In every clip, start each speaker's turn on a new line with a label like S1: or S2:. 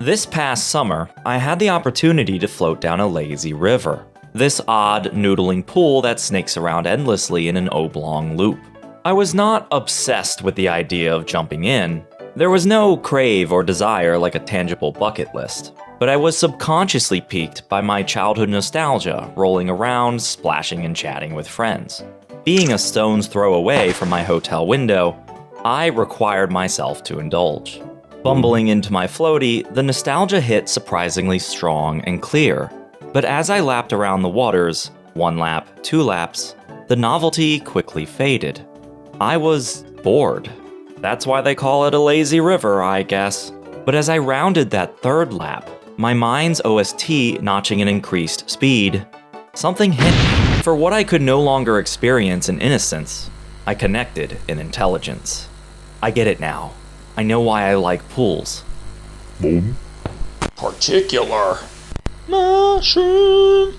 S1: This past summer, I had the opportunity to float down a lazy river. This odd, noodling pool that snakes around endlessly in an oblong loop. I was not obsessed with the idea of jumping in. There was no crave or desire like a tangible bucket list. But I was subconsciously piqued by my childhood nostalgia, rolling around, splashing and chatting with friends. Being a stone's throw away from my hotel window, I required myself to indulge. Bumbling into my floaty, the nostalgia hit surprisingly strong and clear. But as I lapped around the waters, 1 lap, 2 laps, the novelty quickly faded. I was bored. That's why they call it a lazy river, I guess. But as I rounded that 3rd lap, my mind's OST notching an increased speed, something hit me. For what I could no longer experience in innocence, I connected in intelligence. I get it now. I know why I like pools.
S2: Particular. Mushroom.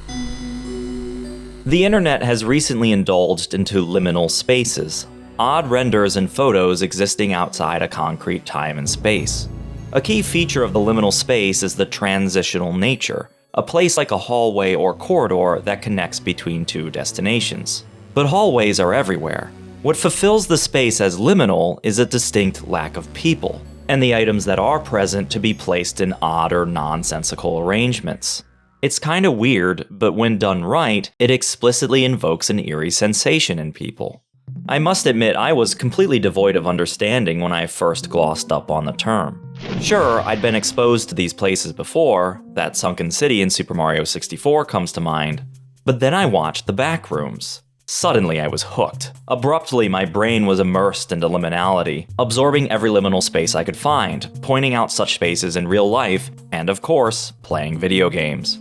S1: The internet has recently indulged into liminal spaces, odd renders and photos existing outside a concrete time and space. A key feature of the liminal space is the transitional nature, a place like a hallway or corridor that connects between 2 destinations. But hallways are everywhere. What fulfills the space as liminal is a distinct lack of people, and the items that are present to be placed in odd or nonsensical arrangements. It's kinda weird, but when done right, it explicitly invokes an eerie sensation in people. I must admit I was completely devoid of understanding when I first glossed up on the term. Sure, I'd been exposed to these places before, that sunken city in Super Mario 64 comes to mind, but then I watched The Backrooms. Suddenly I was hooked. Abruptly my brain was immersed into liminality, absorbing every liminal space I could find, pointing out such spaces in real life, and of course, playing video games.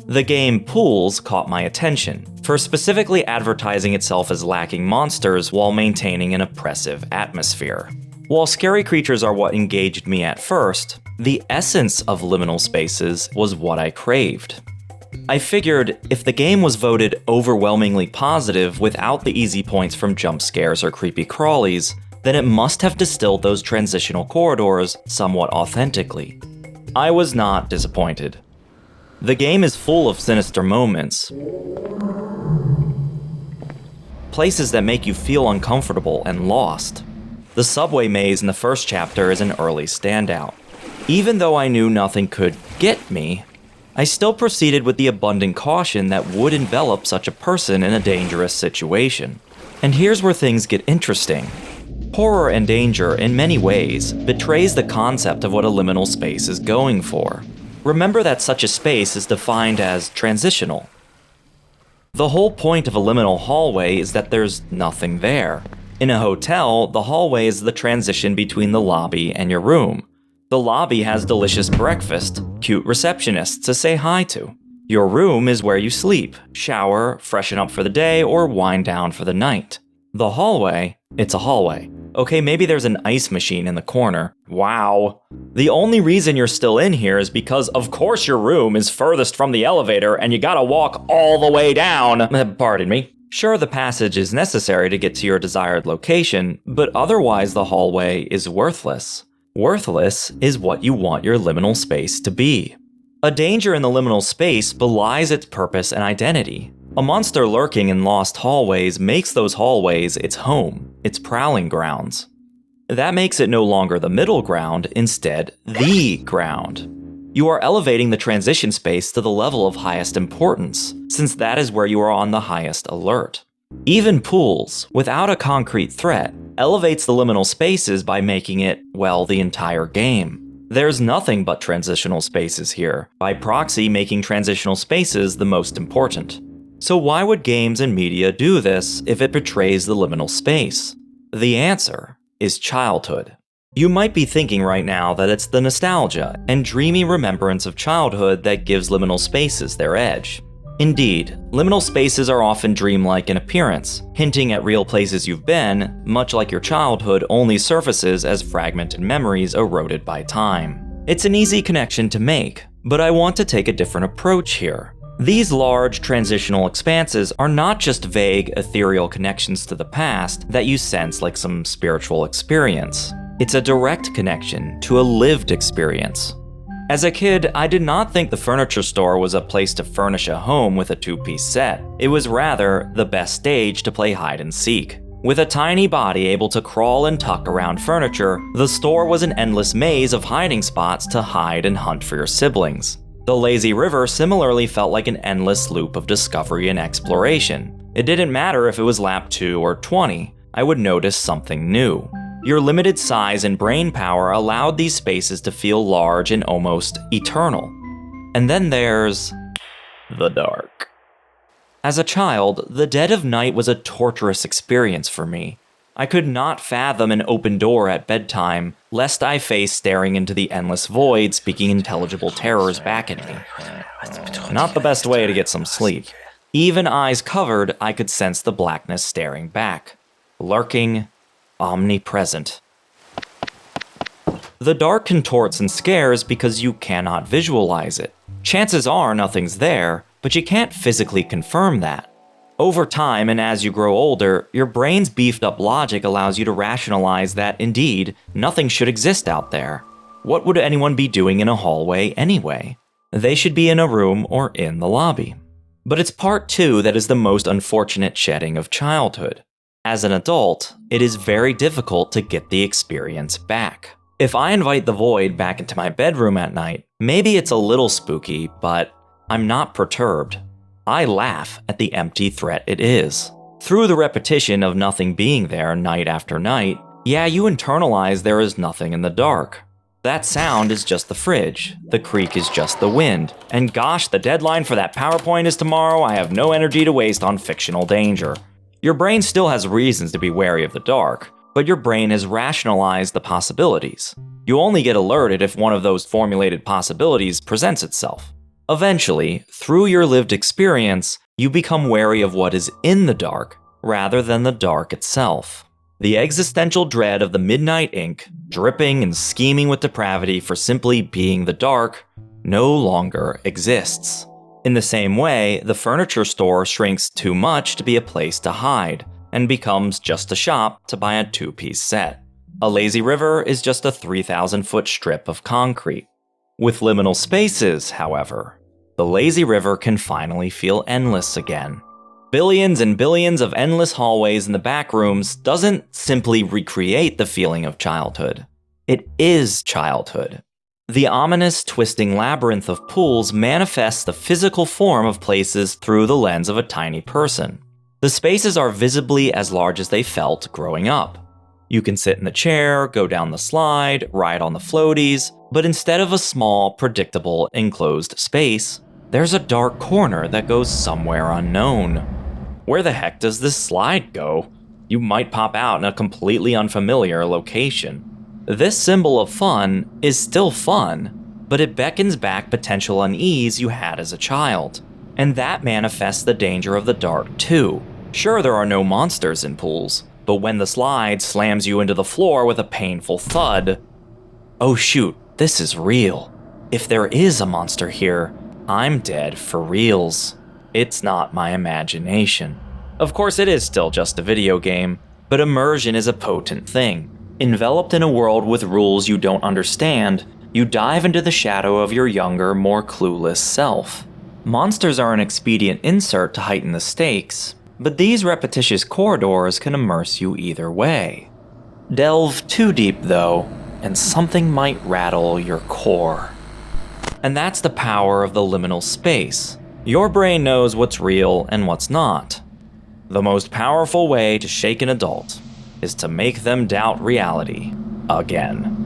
S1: The game Pools caught my attention, for specifically advertising itself as lacking monsters while maintaining an oppressive atmosphere. While scary creatures are what engaged me at first, the essence of liminal spaces was what I craved. I figured if the game was voted overwhelmingly positive without the easy points from jump scares or creepy crawlies, then it must have distilled those transitional corridors somewhat authentically. I was not disappointed. The game is full of sinister moments, places that make you feel uncomfortable and lost. The subway maze in the first chapter is an early standout. Even though I knew nothing could get me, I still proceeded with the abundant caution that would envelop such a person in a dangerous situation. And here's where things get interesting. Horror and danger, in many ways, betrays the concept of what a liminal space is going for. Remember that such a space is defined as transitional. The whole point of a liminal hallway is that there's nothing there. In a hotel, the hallway is the transition between the lobby and your room. The lobby has delicious breakfast, cute receptionists to say hi to. Your room is where you sleep, shower, freshen up for the day, or wind down for the night. The hallway, it's a hallway. Okay, maybe there's an ice machine in the corner. Wow. The only reason you're still in here is because, of course, your room is furthest from the elevator and you gotta walk all the way down. Pardon me. Sure, the passage is necessary to get to your desired location, but otherwise the hallway is worthless. Worthless is what you want your liminal space to be. A danger in the liminal space belies its purpose and identity. A monster lurking in lost hallways makes those hallways its home, its prowling grounds. That makes it no longer the middle ground, instead, the ground. You are elevating the transition space to the level of highest importance, since that is where you are on the highest alert. Even Pools, without a concrete threat, elevates the liminal spaces by making it, well, the entire game. There's nothing but transitional spaces here, by proxy making transitional spaces the most important. So why would games and media do this if it betrays the liminal space? The answer is childhood. You might be thinking right now that it's the nostalgia and dreamy remembrance of childhood that gives liminal spaces their edge. Indeed, liminal spaces are often dreamlike in appearance, hinting at real places you've been, much like your childhood only surfaces as fragmented memories eroded by time. It's an easy connection to make, but I want to take a different approach here. These large, transitional expanses are not just vague, ethereal connections to the past that you sense like some spiritual experience. It's a direct connection to a lived experience. As a kid, I did not think the furniture store was a place to furnish a home with a two-piece set. It was rather the best stage to play hide and seek. With a tiny body able to crawl and tuck around furniture, the store was an endless maze of hiding spots to hide and hunt for your siblings. The lazy river similarly felt like an endless loop of discovery and exploration. It didn't matter if it was lap 2 or 20, I would notice something new. Your limited size and brain power allowed these spaces to feel large and almost eternal. And then there's the dark. As a child, the dead of night was a torturous experience for me. I could not fathom an open door at bedtime, lest I face staring into the endless void speaking intelligible terrors back at me. Not the best way to get some sleep. Even eyes covered, I could sense the blackness staring back. Lurking, omnipresent. The dark contorts and scares because you cannot visualize it. Chances are nothing's there, but you can't physically confirm that. Over time, and as you grow older, your brain's beefed up logic allows you to rationalize that, indeed, nothing should exist out there. What would anyone be doing in a hallway anyway? They should be in a room or in the lobby. But it's part 2 that is the most unfortunate shedding of childhood. As an adult, it is very difficult to get the experience back. If I invite the void back into my bedroom at night, maybe it's a little spooky, but I'm not perturbed. I laugh at the empty threat it is. Through the repetition of nothing being there night after night, yeah, you internalize there is nothing in the dark. That sound is just the fridge, the creak is just the wind, and gosh, the deadline for that PowerPoint is tomorrow, I have no energy to waste on fictional danger. Your brain still has reasons to be wary of the dark, but your brain has rationalized the possibilities. You only get alerted if one of those formulated possibilities presents itself. Eventually, through your lived experience, you become wary of what is in the dark, rather than the dark itself. The existential dread of the midnight ink, dripping and scheming with depravity for simply being the dark, no longer exists. In the same way, the furniture store shrinks too much to be a place to hide, and becomes just a shop to buy a two-piece set. A lazy river is just a 3,000-foot strip of concrete. With liminal spaces, however, the lazy river can finally feel endless again. Billions and billions of endless hallways in the backrooms doesn't simply recreate the feeling of childhood. It is childhood. The ominous, twisting labyrinth of pools manifests the physical form of places through the lens of a tiny person. The spaces are visibly as large as they felt growing up. You can sit in the chair, go down the slide, ride on the floaties, but instead of a small, predictable, enclosed space, there's a dark corner that goes somewhere unknown. Where the heck does this slide go? You might pop out in a completely unfamiliar location. This symbol of fun is still fun, but it beckons back potential unease you had as a child. And that manifests the danger of the dark too. Sure, there are no monsters in pools, but when the slide slams you into the floor with a painful thud, oh shoot, this is real. If there is a monster here, I'm dead for reals. It's not my imagination. Of course, it is still just a video game, but immersion is a potent thing. Enveloped in a world with rules you don't understand, you dive into the shadow of your younger, more clueless self. Monsters are an expedient insert to heighten the stakes, but these repetitious corridors can immerse you either way. Delve too deep though, and something might rattle your core. And that's the power of the liminal space. Your brain knows what's real and what's not. The most powerful way to shake an adult is to make them doubt reality again.